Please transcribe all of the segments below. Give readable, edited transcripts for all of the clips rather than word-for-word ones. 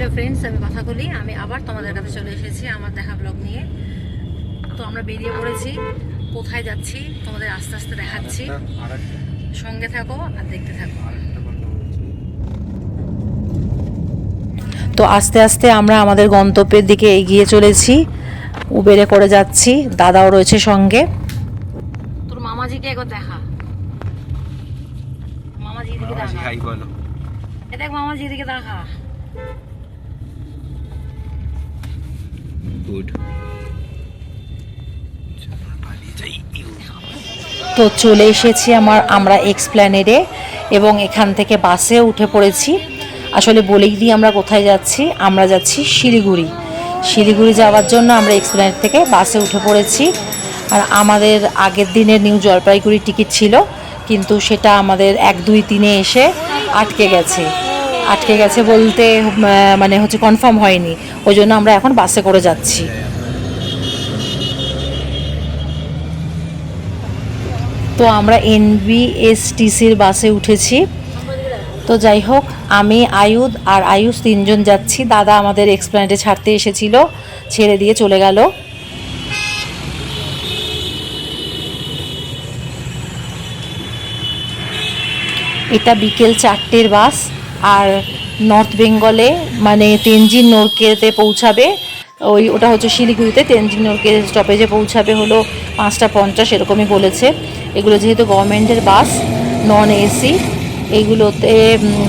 Hello friends, আমি কথা বলি। আমি আবার তোমাদের কাছে চলে এসেছি আমার দেখা ব্লগ নিয়ে। তো আমরা বেরিয়ে পড়েছি, কোথায় যাচ্ছি তোমাদের আস্তে আস্তে দেখাচ্ছি। সঙ্গে থাকো আর দেখতে থাকো। তো আস্তে আস্তে আমরা আমাদের গন্তব্যের দিকে এগিয়ে চলেছি, উবেরে করে যাচ্ছি, দাদাও রয়েছে সঙ্গে। তোর মামাজিকে একবার দেখা, মামাজি দিকে দেখা, দেখ মামাজি দিকে দেখা। তো চলে এসেছি আমরা এক্সপ্ল্যানেডে এবং এখান থেকে বাসে উঠে পড়েছি। আসলে বলেই দিই আমরা কোথায় যাচ্ছি। আমরা যাচ্ছি শিলিগুড়ি। শিলিগুড়ি যাওয়ার জন্য আমরা এক্সপ্ল্যানেড থেকে বাসে উঠে পড়েছি। আর আমাদের আগের দিনের নিউ জলপাইগুড়ির টিকিট ছিল, কিন্তু সেটা আমাদের 1, 2, 3 এসে আটকে গেছে বলতে মানে হচ্ছে কনফার্ম হয়নি। ওই জন্য আমরা এখন বাসে করে যাচ্ছি। তো আমরা NBSTCর বাসে উঠেছি। তো যাই হোক, আমি আয়ুধ আর আয়ুষ 3 জন যাচ্ছি। দাদা আমাদের এক্সপ্ল্যানেডে ছাড়তে এসেছিল, ছেড়ে দিয়ে চলে গেল। এটা বিকেল 4টের বাস। আর নর্থ বেঙ্গলে মানে তেনজিং নোরকেতে পৌঁছাবে। ওটা হচ্ছে শিলিগুড়িতে, তেনজিং নোরকে স্টপেজে পৌঁছাবে হলো 5টা 50 এরকমই বলেছে। এগুলো যেহেতু গভর্নমেন্টের বাস, নন এসি, এইগুলোতে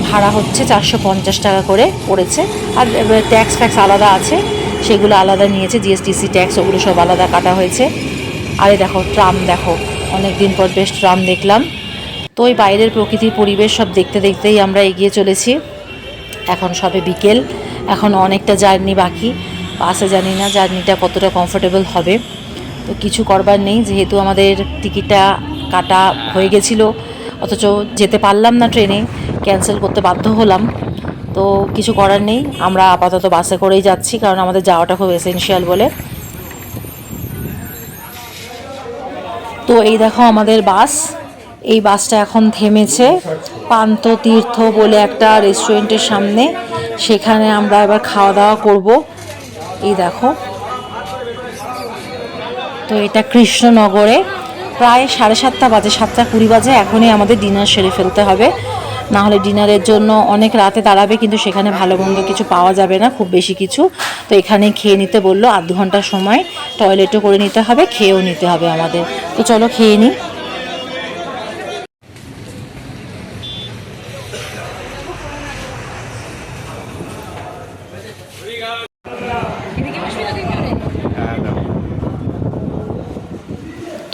ভাড়া হচ্ছে 450 টাকা করে পড়েছে। আর ট্যাক্স আলাদা আছে, সেগুলো আলাদা নিয়েছে। জিএসটিসি ট্যাক্স ওগুলো সব আলাদা কাটা হয়েছে। আরে দেখো ট্রাম, দেখো অনেক দিন পর বেশ ট্রাম দেখলাম। তো ওই বাইরের প্রকৃতির পরিবেশ সব দেখতে দেখতেই আমরা এগিয়ে চলেছি। এখন সবে বিকেল, এখন অনেকটা জার্নি বাকি। বাসে জানি না জার্নিটা কতটা কমফোর্টেবল হবে। তো কিছু করবার নেই, যেহেতু আমাদের টিকিটটা কাটা হয়ে গেছিলো, অথচ যেতে পারলাম না, ট্রেনে ক্যান্সেল করতে বাধ্য হলাম। তো কিছু করার নেই, আমরা আপাতত বাসে করেই যাচ্ছি, কারণ আমাদের যাওয়াটা খুব এসেনশিয়াল বলে। তো এই দেখো আমাদের বাস। এই বাসটা এখন থেমেছে পান্ত তীর্থ বলে একটা রেস্টুরেন্টের সামনে। সেখানে আমরা এবার খাওয়া দাওয়া করব। এই দেখো, তো এটা কৃষ্ণনগরে। প্রায় 7:30 বাজে, 7:20 বাজে। এখনই আমাদের ডিনার সেরে ফেলতে হবে, না হলে ডিনারের জন্য অনেক রাতে দাঁড়াবে, কিন্তু সেখানে ভালো মন্দ কিছু পাওয়া যাবে না, খুব বেশি কিছু। তো এখানেই খেয়ে নিতে বললো, 1/2 ঘন্টার সময়। টয়লেটও করে নিতে হবে, খেয়েও নিতে হবে আমাদের। তো চলো খেয়ে নিই।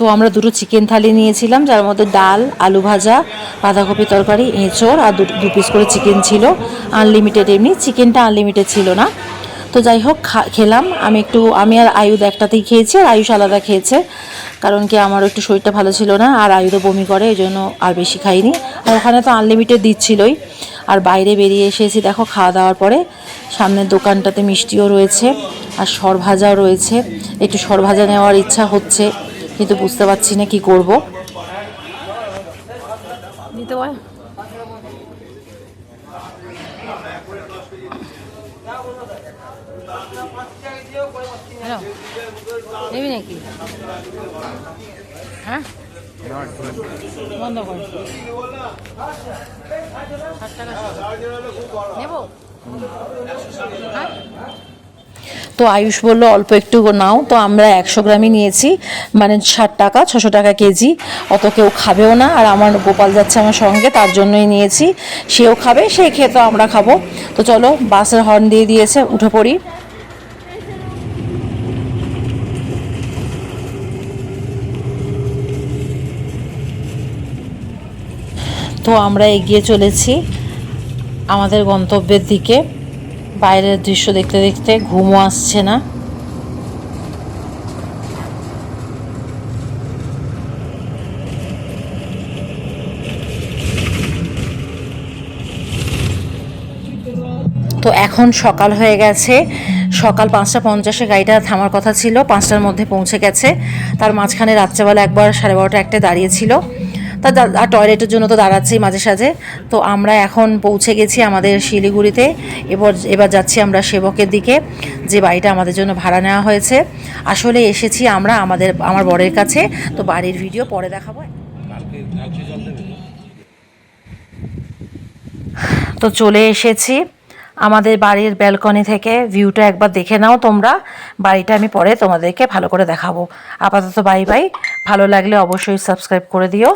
তো আমরা 2টো চিকেন থালি নিয়েছিলাম, যার মধ্যে ডাল, আলু ভাজা, বাঁধাকপি তরকারি, এঁচড় আর 2 পিস করে চিকেন ছিল। আনলিমিটেড, এমনি চিকেনটা আনলিমিটেড ছিল না। তো যাই হোক খেলাম। আমি আর আয়ুধ একটাতেই খেয়েছি, আর আয়ুষ আলাদা খেয়েছে, কারণ কি আমারও একটু শরীরটা ভালো ছিল না, আর আয়ুধও বমি করে, এই জন্য আর বেশি খাইনি। আর ওখানে তো আনলিমিটেড দিচ্ছিলই। আর বাইরে বেরিয়ে এসেছি, দেখো খাওয়া দাওয়ার পরে সামনের দোকানটাতে মিষ্টিও রয়েছে আর সরভাজাও রয়েছে। একটু সরভাজা নেওয়ার ইচ্ছা হচ্ছে, কিন্তু বুঝতে পারছি না কি করব। নিতে হয় নেবি নাকি? হ্যাঁ, বন্ধ কর। 60 টাকা নেব। হ্যাঁ, তো আয়ুষ বললো অল্প একটু নাও। তো আমরা 100 গ্রামই নিয়েছি, মানে 60 টাকা, 600 টাকা কেজি। অত কেউ খাবেও না, আর আমার গোপাল যাচ্ছে আমার সঙ্গে, তার জন্যই নিয়েছি। সেও খাবে, সে খেয়ে তো আমরা খাবো। তো চলো, বাসের হর্ন দিয়ে দিয়েছে, উঠে পড়ি। তো আমরা এগিয়ে চলেছি আমাদের গন্তব্যের দিকে। বাইরের দৃশ্য দেখতে দেখতে ঘুমও আসছে না। তো এখন সকাল হয়ে গেছে, সকাল 5:50 গাড়িটা থামার কথা ছিল, 5টার মধ্যে পৌঁছে গেছে। তার মাঝখানে রাত্রেবেলা একবার 12:30 1টায় দাঁড়িয়েছিল। আর টয়লেটের জন্য তো দাঁড়াচ্ছি মাঝে সাঝে। তো আমরা এখন পৌঁছে গেছি আমাদের শিলিগুড়িতে। এবার যাচ্ছি আমরা সেবকের দিকে, যে বাড়িটা আমাদের জন্য ভাড়া নেওয়া হয়েছে। আসলে এসেছি আমরা আমার বরের কাছে, তো বাড়ির ভিডিও পরে দেখাবো। তো চলে এসেছি আমাদের বাড়ির ব্যালকনি থেকে, ভিউটা একবার দেখে নাও তোমরা। বাড়িটা আমি পরে তোমাদেরকে ভালো করে দেখাবো। আপাতত বাই বাই, ভালো লাগলে অবশ্যই সাবস্ক্রাইব করে দিও।